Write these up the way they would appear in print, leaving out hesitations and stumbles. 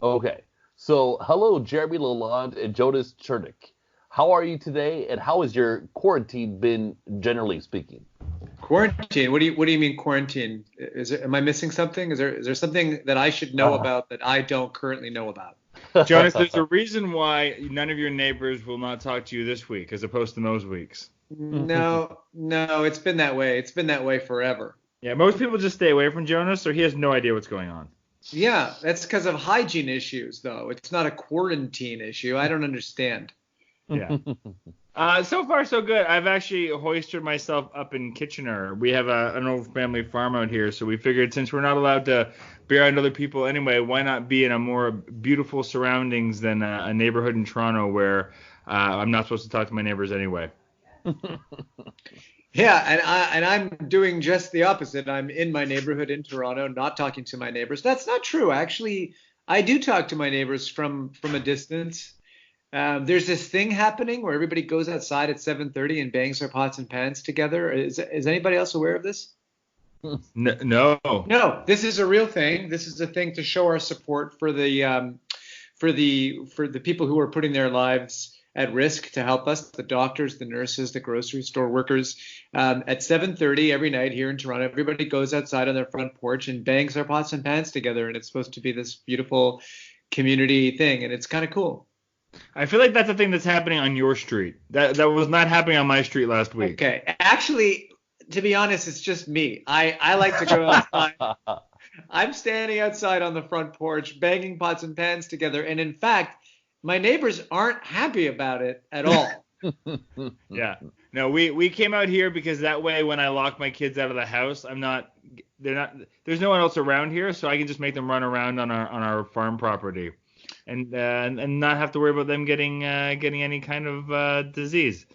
Okay. So, hello, Jeremy LaLonde and Jonas Chernick. How are you today, and how has your quarantine been, generally speaking? Quarantine? What do you mean quarantine? Am I missing something? Is there something that I should know about that I don't currently know about? Jonas, there's a reason why none of your neighbors will not talk to you this week as opposed to most weeks. No, no, it's been that way. It's been that way forever. Yeah, most people just stay away from Jonas, or he has no idea what's going on. Yeah, that's because of hygiene issues, though. It's not a quarantine issue. I don't understand. Yeah. So far, so good. I've actually hoisted myself up in Kitchener. We have an old family farm out here, so we figured since we're not allowed to be around other people anyway, why not be in a more beautiful surroundings than a neighborhood in Toronto where I'm not supposed to talk to my neighbors anyway. Yeah, and I'm doing just the opposite. I'm in my neighborhood in Toronto, not talking to my neighbors. That's not true. Actually, I do talk to my neighbors from a distance. There's this thing happening where everybody goes outside at 7:30 and bangs their pots and pans together. Is anybody else aware of this? No. No, this is a real thing. This is a thing to show our support for the people who are putting their lives at risk to help us, the doctors, the nurses, the grocery store workers. At 7:30 every night here in Toronto, everybody goes outside on their front porch and bangs their pots and pans together, and it's supposed to be this beautiful community thing, and it's kind of cool. I feel like that's a thing that's happening on your street. That was not happening on my street last week. Okay, actually, to be honest, it's just me. I like to go outside. I'm standing outside on the front porch, banging pots and pans together, and in fact, my neighbors aren't happy about it at all. Yeah. No, we came out here because that way when I lock my kids out of the house, there's no one else around here, so I can just make them run around on our farm property and not have to worry about them getting any kind of disease.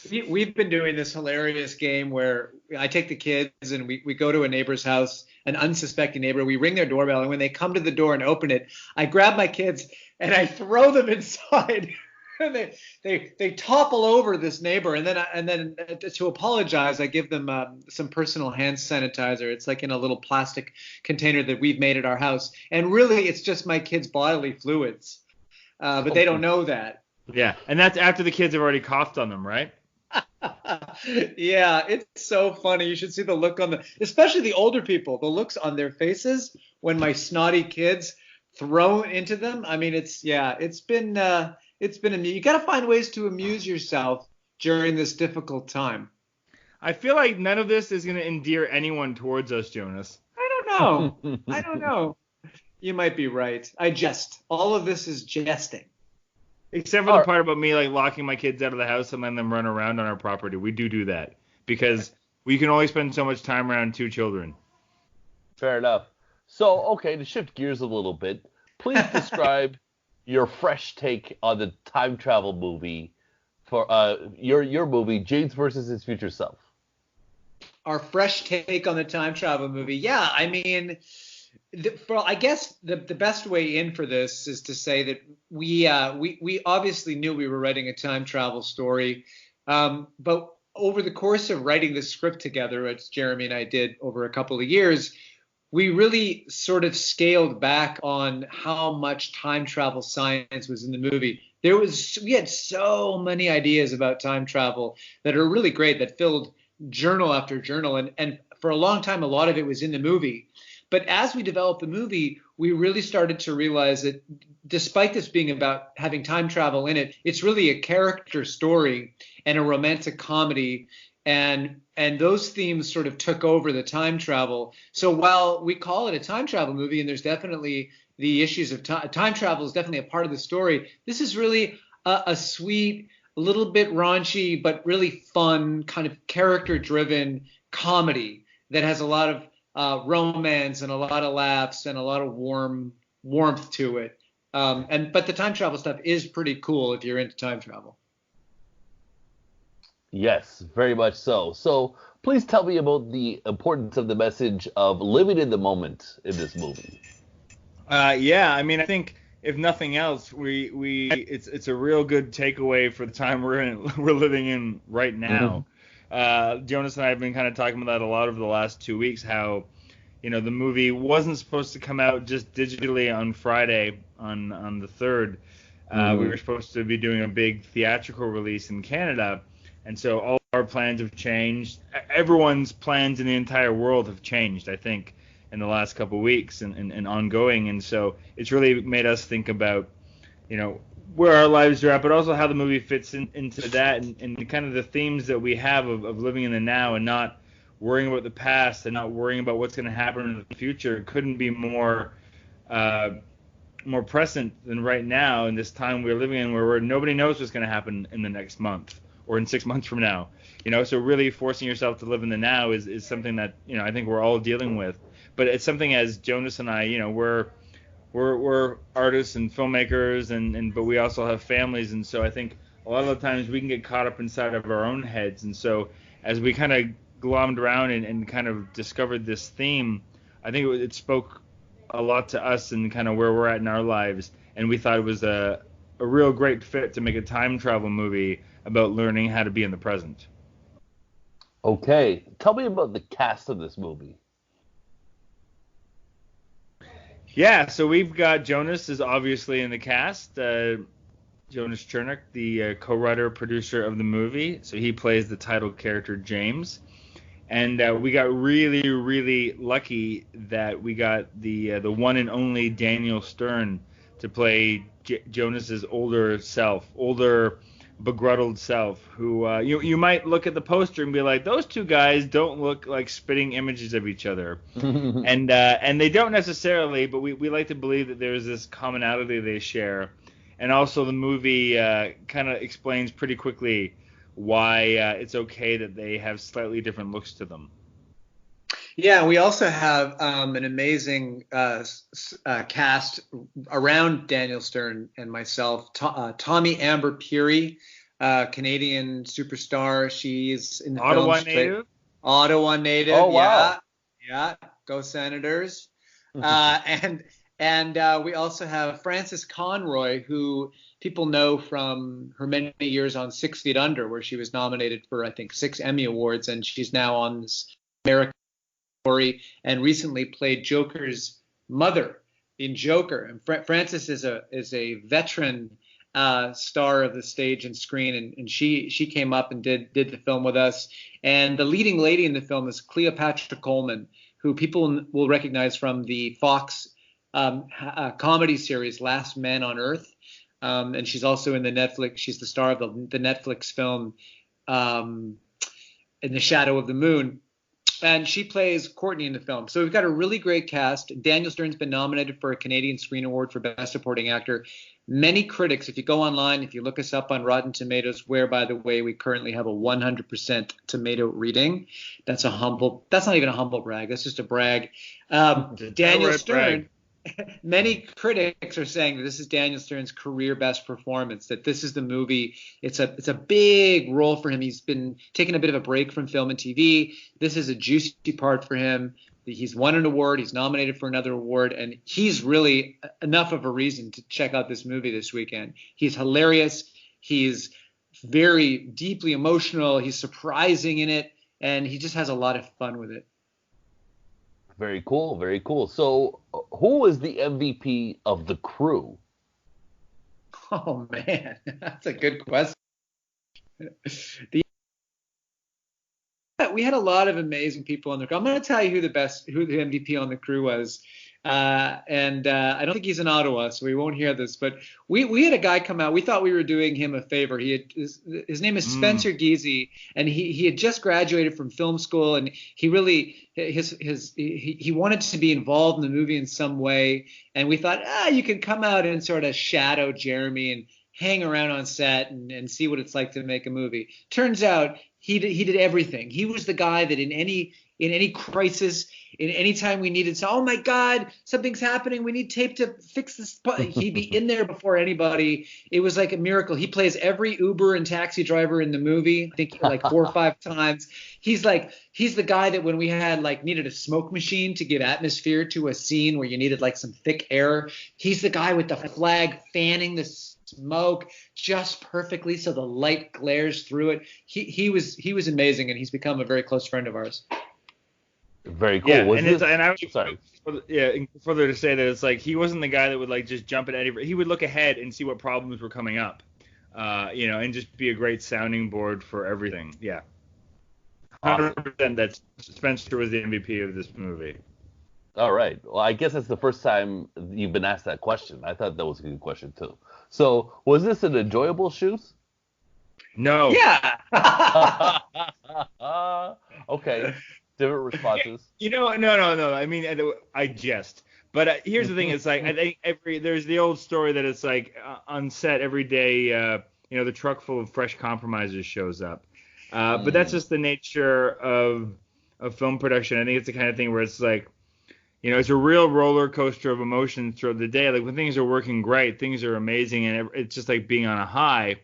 We've been doing this hilarious game where I take the kids and we go to a neighbor's house, an unsuspecting neighbor. We ring their doorbell, and when they come to the door and open it, I grab my kids and I throw them inside. And they topple over this neighbor, and then to apologize, I give them some personal hand sanitizer. It's like in a little plastic container that we've made at our house, and really it's just my kids' bodily fluids, but they don't know that. Yeah, and that's after the kids have already coughed on them, right? Yeah, it's so funny. You should see the look especially the older people, the looks on their faces when my snotty kids throw into them. I mean, it's been you got to find ways to amuse yourself during this difficult time. I feel like none of this is going to endear anyone towards us, Jonas. I don't know. You might be right. All of this is jesting. Except for the part about me like locking my kids out of the house and letting them run around on our property. We do that because we can only spend so much time around two children. Fair enough. So, okay, to shift gears a little bit, please describe your fresh take on the time travel movie for your movie, James versus His Future Self. Our fresh take on the time travel movie. Yeah, I mean, I guess the best way in for this is to say that we obviously knew we were writing a time travel story, but over the course of writing the script together, as Jeremy and I did over a couple of years, we really sort of scaled back on how much time travel science was in the movie. We had so many ideas about time travel that are really great, that filled journal after journal, and for a long time a lot of it was in the movie. But as we developed the movie, we really started to realize that despite this being about having time travel in it, it's really a character story and a romantic comedy. And those themes sort of took over the time travel. So while we call it a time travel movie, and there's definitely the issues of time travel is definitely a part of the story, this is really a sweet, a little bit raunchy, but really fun kind of character-driven comedy that has a lot of romance and a lot of laughs and a lot of warmth to it. But the time travel stuff is pretty cool if you're into time travel. Yes, very much so. So please tell me about the importance of the message of living in the moment in this movie. Yeah, I mean, I think if nothing else, it's a real good takeaway for the time we're living in right now. Mm-hmm. Jonas and I have been kind of talking about that a lot over the last 2 weeks, how the movie wasn't supposed to come out just digitally on Friday on the 3rd. We were supposed to be doing a big theatrical release in Canada, and so all our plans have changed. Everyone's plans in the entire world have changed, I think, in the last couple of weeks and ongoing. And so it's really made us think about, where our lives are at, but also how the movie fits into that and kind of the themes that we have of living in the now and not worrying about the past and not worrying about what's going to happen in the future. It couldn't be more present than right now in this time we're living in where nobody knows what's going to happen in the next month or in 6 months from now. So really forcing yourself to live in the now is something that, I think we're all dealing with. But it's something, as Jonas and I, we're artists and filmmakers, but we also have families, and so I think a lot of the times we can get caught up inside of our own heads. And so as we kind of glommed around and kind of discovered this theme, I think it spoke a lot to us and kind of where we're at in our lives, and we thought it was a real great fit to make a time travel movie about learning how to be in the present. Okay, tell me about the cast of this movie. Yeah, so we've got Jonas is obviously in the cast. Jonas Chernick, the co-writer, producer of the movie. So he plays the title character, James. And we got really, really lucky that we got the one and only Daniel Stern to play Jonas's older begrudged self, who you might look at the poster and be like, those two guys don't look like spitting images of each other. and they don't necessarily, but we like to believe that there's this commonality they share. And also the movie kind of explains pretty quickly why it's okay that they have slightly different looks to them. Yeah, we also have an amazing cast around Daniel Stern and myself. Tommy Amber Peary, Canadian superstar. She's in the Ottawa film. native. Ottawa native. Oh, wow. Yeah. Go Senators. And we also have Frances Conroy, who people know from her many years on 6 Feet Under, where she was nominated for, I think, 6 Emmy Awards, and she's now on this American Story and recently played Joker's mother in Joker. And Frances is a veteran star of the stage and screen, and she came up and did the film with us. And the leading lady in the film is Cleopatra Coleman, who people will recognize from the Fox comedy series Last Man on Earth, and she's also in the Netflix. She's the star of the Netflix film In the Shadow of the Moon. And she plays Courtney in the film. So we've got a really great cast. Daniel Stern's been nominated for a Canadian Screen Award for Best Supporting Actor. Many critics, if you go online, if you look us up on Rotten Tomatoes, where, by the way, we currently have a 100% tomato reading. That's not even a humble brag. That's just a brag. Daniel Stern, many critics are saying that this is Daniel Stern's career best performance, that this is the movie. It's a big role for him. He's been taking a bit of a break from film and TV. This is a juicy part for him. He's won an award. He's nominated for another award. And he's really enough of a reason to check out this movie this weekend. He's hilarious. He's very deeply emotional. He's surprising in it. And he just has a lot of fun with it. Very cool, very cool. So, who is the MVP of the crew? Oh man, that's a good question. We had a lot of amazing people on the crew. I'm going to tell you who the MVP on the crew was. And I don't think he's in Ottawa, so we won't hear this. But we had a guy come out. We thought we were doing him a favor. His name is Spencer Giese, and he had just graduated from film school, and he really he wanted to be involved in the movie in some way. And we thought, you can come out and sort of shadow Jeremy and hang around on set and see what it's like to make a movie. Turns out he did everything. He was the guy that in any crisis, in any time we needed, oh my God, something's happening, we need tape to fix this. He'd be in there before anybody. It was like a miracle. He plays every Uber and taxi driver in the movie, I think like 4 or 5 times. He's the guy that when we had needed a smoke machine to give atmosphere to a scene where you needed some thick air, he's the guy with the flag fanning the smoke just perfectly so the light glares through it. He was amazing, and he's become a very close friend of ours. Very cool. Yeah, Was and this? it's and I Sorry. and further to say that it's like he wasn't the guy that would like just jump at any. He would look ahead and see what problems were coming up, and just be a great sounding board for everything. Yeah, Awesome. 100%. That Spencer was the MVP of this movie. All right. Well, I guess that's the first time you've been asked that question. I thought that was a good question too. So, was this an enjoyable shoot? No. Yeah. Okay. Different responses. No. I mean, I jest. But here's the thing: it's like I think there's the old story that it's like on set every day, the truck full of fresh compromisers shows up. But that's just the nature of film production. I think it's the kind of thing where it's like, it's a real roller coaster of emotions throughout the day. Like when things are working great, things are amazing, and it's just like being on a high.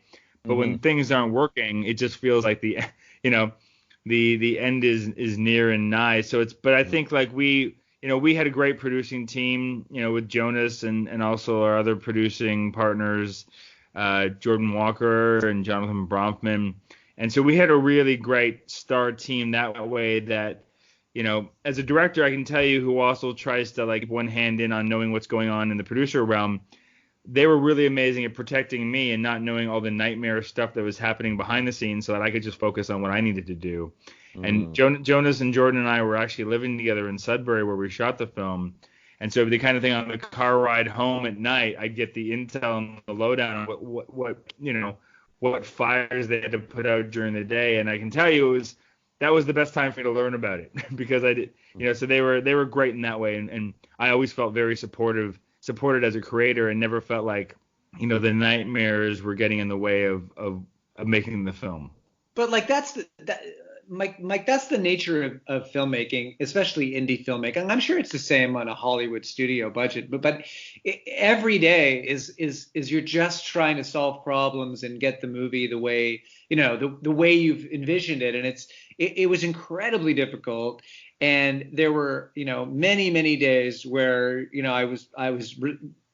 But when things aren't working, it just feels like the end is near and nigh. So but I think like we had a great producing team, with Jonas and also our other producing partners, Jordan Walker and Jonathan Bronfman. And so we had a really great star team that way that, as a director, I can tell you who also tries to like one hand in on knowing what's going on in the producer realm. They were really amazing at protecting me and not knowing all the nightmare stuff that was happening behind the scenes so that I could just focus on what I needed to do. And Jonas and Jordan and I were actually living together in Sudbury where we shot the film. And so the kind of thing on the car ride home at night, I'd get the intel and the lowdown on what fires they had to put out during the day. And I can tell you that was the best time for me to learn about it because I did, so they were great in that way. And I always felt very supported as a creator and never felt like, the nightmares were getting in the way of making the film. But like Mike, that's the nature of filmmaking, especially indie filmmaking. And I'm sure it's the same on a Hollywood studio budget, but every day is you're just trying to solve problems and get the movie the way, the way you've envisioned it. And it was incredibly difficult. And there were, many, many days where, I was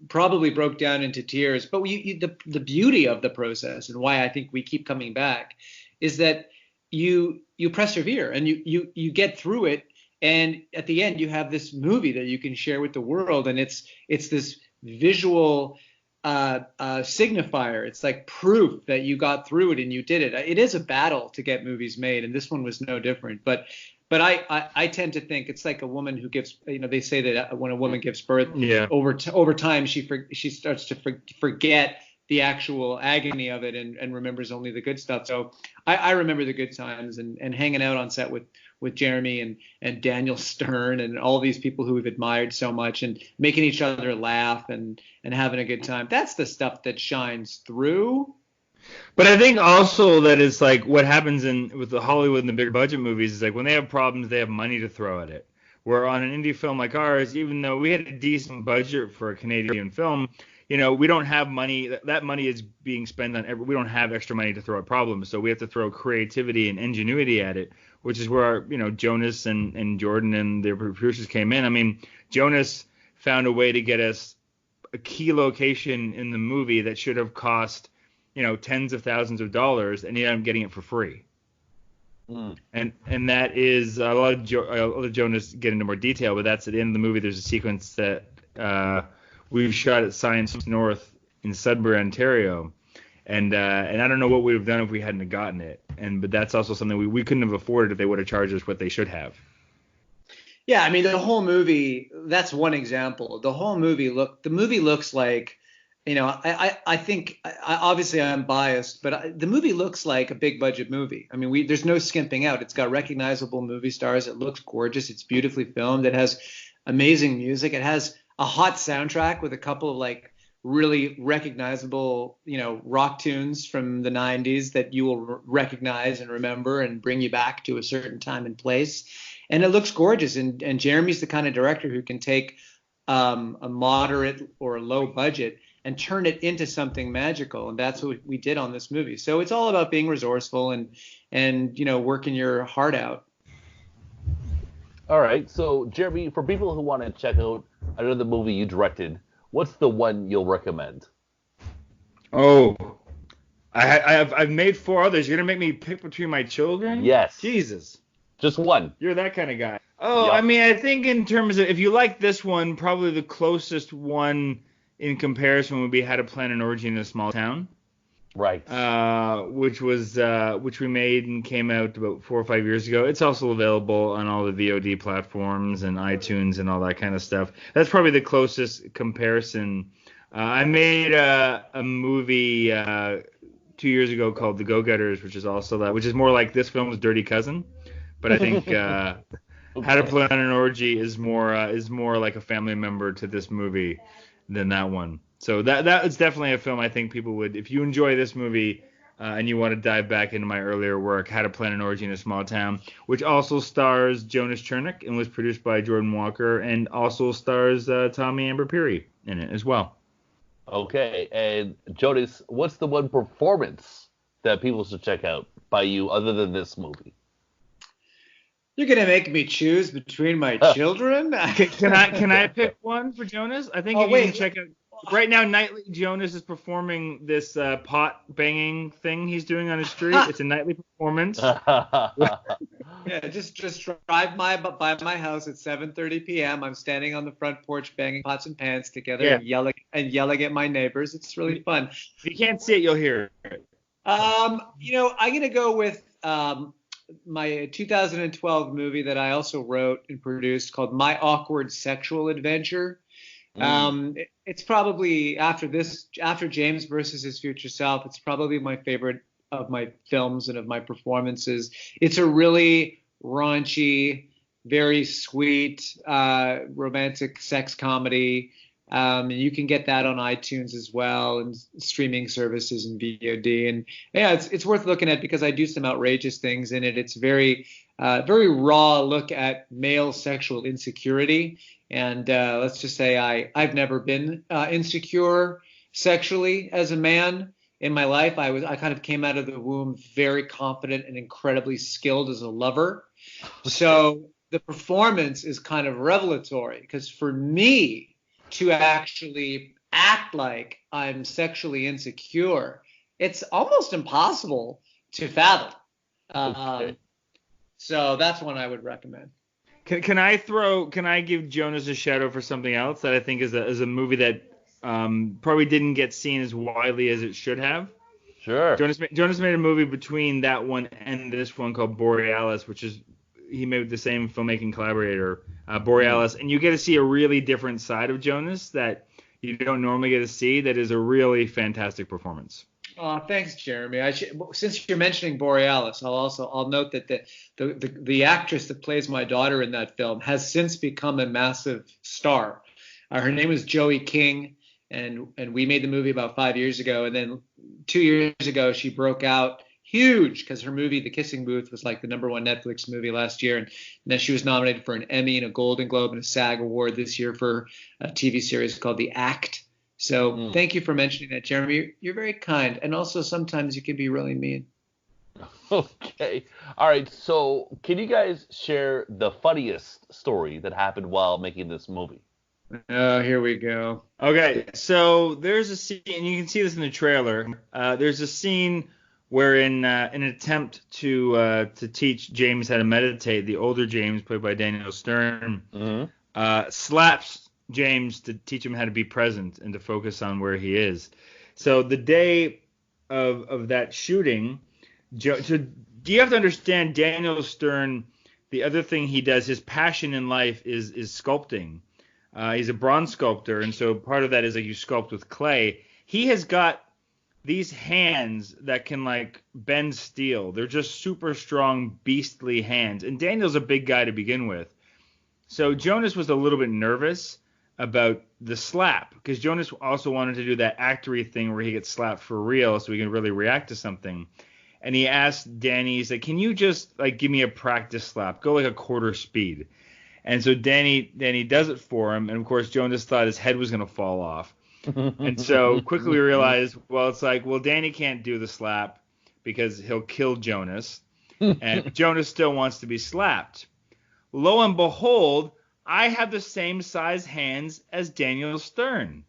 probably broke down into tears. But the beauty of the process and why I think we keep coming back is that you persevere and you get through it, and at the end you have this movie that you can share with the world, and it's this visual signifier. It's like proof that you got through it and you did it. It is a battle to get movies made, and this one was no different. But I tend to think it's like a woman who gives, they say that when a woman gives birth, over time she starts to forget the actual agony of it and remembers only the good stuff. So I remember the good times and hanging out on set with Jeremy and Daniel Stern and all these people who we've admired so much and making each other laugh and having a good time. That's the stuff that shines through. But I think also that it's like what happens with the Hollywood and the bigger budget movies is like when they have problems, they have money to throw at it. Where on an indie film like ours, even though we had a decent budget for a Canadian film, we don't have money. That money is being spent on we don't have extra money to throw at problems. So we have to throw creativity and ingenuity at it, which is where, Jonas and Jordan and their producers came in. I mean, Jonas found a way to get us a key location in the movie that should have cost, tens of thousands of dollars, and he ended up getting it for free. And that is I'll let Jonas get into more detail, but that's at the end of the movie. There's a sequence that we've shot at Science North in Sudbury, Ontario, and I don't know what we would have done if we hadn't gotten it. But that's also something we couldn't have afforded if they would have charged us what they should have. Yeah, I mean the whole movie. That's one example. The whole movie looks like, I think obviously I'm biased, but the movie looks like a big budget movie. I mean, there's no skimping out. It's got recognizable movie stars. It looks gorgeous. It's beautifully filmed. It has amazing music. It has a hot soundtrack with a couple of like really recognizable, rock tunes from the 90s that you will recognize and remember and bring you back to a certain time and place. And it looks gorgeous. And Jeremy's the kind of director who can take a moderate or a low budget and turn it into something magical. And that's what we did on this movie. So it's all about being resourceful and working your heart out. All right. So, Jeremy, for people who want to check out another movie you directed, what's the one you'll recommend? Oh, I've made 4 others. You're gonna make me pick between my children? Yes. Jesus. Just one. You're that kind of guy. Oh, Yep. I mean, I think in terms of if you like this one, probably the closest one in comparison would be How to Plan an Orgy in a Small Town. Right. Which we made and came out about 4 or 5 years ago. It's also available on all the VOD platforms and iTunes and all that kind of stuff. That's probably the closest comparison. I made a movie 2 years ago called The Go-Getters, which is more like this film's dirty cousin. But I think How to Plan an Orgy is more like a family member to this movie than that one. So that is definitely a film I think people would, if you enjoy this movie and you want to dive back into my earlier work, How to Plan an Orgy in a Small Town, which also stars Jonas Chernick and was produced by Jordan Walker, and also stars Tommy Amber Peary in it as well. Okay, and Jonas, what's the one performance that people should check out by you other than this movie? You're gonna make me choose between my children? Can I pick one for Jonas? I think you can check out. Right now, nightly Jonas is performing this pot banging thing he's doing on his street. It's a nightly performance. Yeah, just drive by my house at 7:30 p.m. I'm standing on the front porch banging pots and pans together and yelling at my neighbors. It's really fun. If you can't see it, you'll hear it. I'm gonna go with my 2012 movie that I also wrote and produced called My Awkward Sexual Adventure. It's probably after James versus his future self, it's probably my favorite of my films and of my performances. It's a really raunchy, very sweet, romantic sex comedy. You can get that on iTunes as well, and streaming services and VOD. And yeah, it's worth looking at because I do some outrageous things in it. It's very raw look at male sexual insecurity. And let's just say I've never been insecure sexually as a man in my life. I kind of came out of the womb very confident and incredibly skilled as a lover. So the performance is kind of revelatory because for me to actually act like I'm sexually insecure, it's almost impossible to fathom. Okay. So that's one I would recommend. Can I give Jonas a shout out for something else that I think is a movie that probably didn't get seen as widely as it should have? Sure. Jonas made a movie between that one and this one called Borealis, which is he made with the same filmmaking collaborator, Borealis, and you get to see a really different side of Jonas that you don't normally get to see. That is a really fantastic performance. Oh, thanks, Jeremy. Since you're mentioning Borealis, I'll note that the actress that plays my daughter in that film has since become a massive star. Her name is Joey King, and we made the movie about 5 years ago, and then 2 years ago she broke out huge because her movie The Kissing Booth was like the #1 Netflix movie last year, and then she was nominated for an Emmy and a Golden Globe and a SAG award this year for a TV series called The Act. So thank you for mentioning that, Jeremy. You're very kind. And also sometimes you can be really mean. Okay. All right. So can you guys share the funniest story that happened while making this movie? Oh, here we go. Okay. So there's a scene, and you can see this in the trailer. There's a scene where in an attempt to teach James how to meditate, the older James, played by Daniel Stern, slaps James to teach him how to be present and to focus on where he is. So the day of that shooting, you have to understand Daniel Stern, the other thing he does, his passion in life is sculpting. He's a bronze sculptor, and so part of that is like you sculpt with clay. He has got these hands that can like bend steel. They're just super strong, beastly hands. And Daniel's a big guy to begin with. So Jonas was a little bit nervous about the slap because Jonas also wanted to do that actory thing where he gets slapped for real so he can really react to something. And he asked Danny, he's like, can you just like give me a practice slap? Go like a quarter speed. And so Danny does it for him. And of course, Jonas thought his head was going to fall off. And so quickly realized, Danny can't do the slap because he'll kill Jonas. And Jonas still wants to be slapped. Lo and behold, I have the same size hands as Daniel Stern.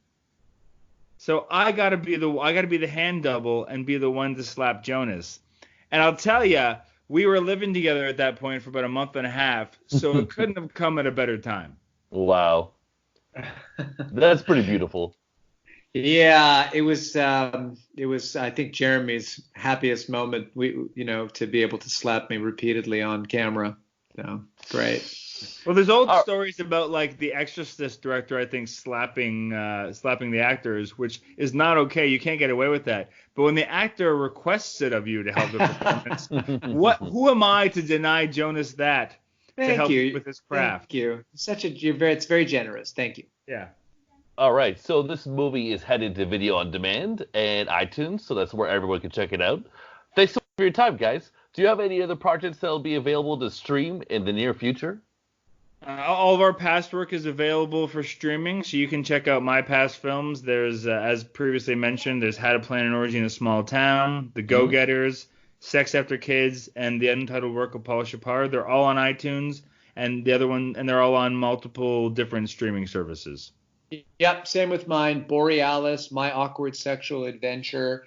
So I gotta be the hand double and be the one to slap Jonas. And I'll tell you, We were living together at that point for about a month and a half, so it couldn't have come at a better time. Wow. That's pretty beautiful. Yeah, it was. I think Jeremy's happiest moment. To be able to slap me repeatedly on camera. So great. Well, there's old stories about like the Exorcist director, I think, slapping the actors, which is not okay. You can't get away with that. But when the actor requests it of you to help the performance, who am I to deny Jonas that to help you with his craft? Thank you. It's very generous. Thank you. Yeah. All right, so this movie is headed to video on demand and iTunes, so that's where everyone can check it out. Thanks so much for your time, guys. Do you have any other projects that will be available to stream in the near future? All of our past work is available for streaming, so you can check out my past films. There's, as previously mentioned, there's How to Plan an Orgy in a Small Town, The Go-Getters, Sex After Kids, and the untitled work of Paul Shapar. They're all on iTunes, and they're all on multiple different streaming services. Yep, same with mine. Borealis, My Awkward Sexual Adventure,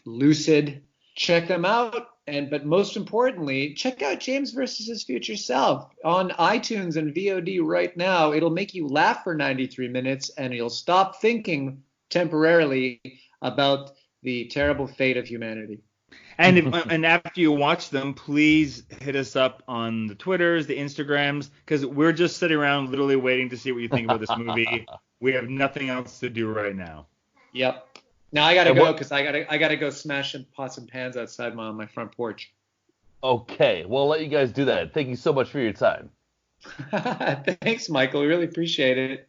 Lucid. Check them out. But most importantly, check out James versus His Future Self on iTunes and VOD right now. It'll make you laugh for 93 minutes, and you'll stop thinking temporarily about the terrible fate of humanity. And after you watch them, please hit us up on the Twitters, the Instagrams, because we're just sitting around literally waiting to see what you think about this movie. We have nothing else to do right now. Yep. Now I gotta go because I gotta go smash some pots and pans outside on my front porch. Okay, well, I'll let you guys do that. Thank you so much for your time. Thanks, Michael. We really appreciate it.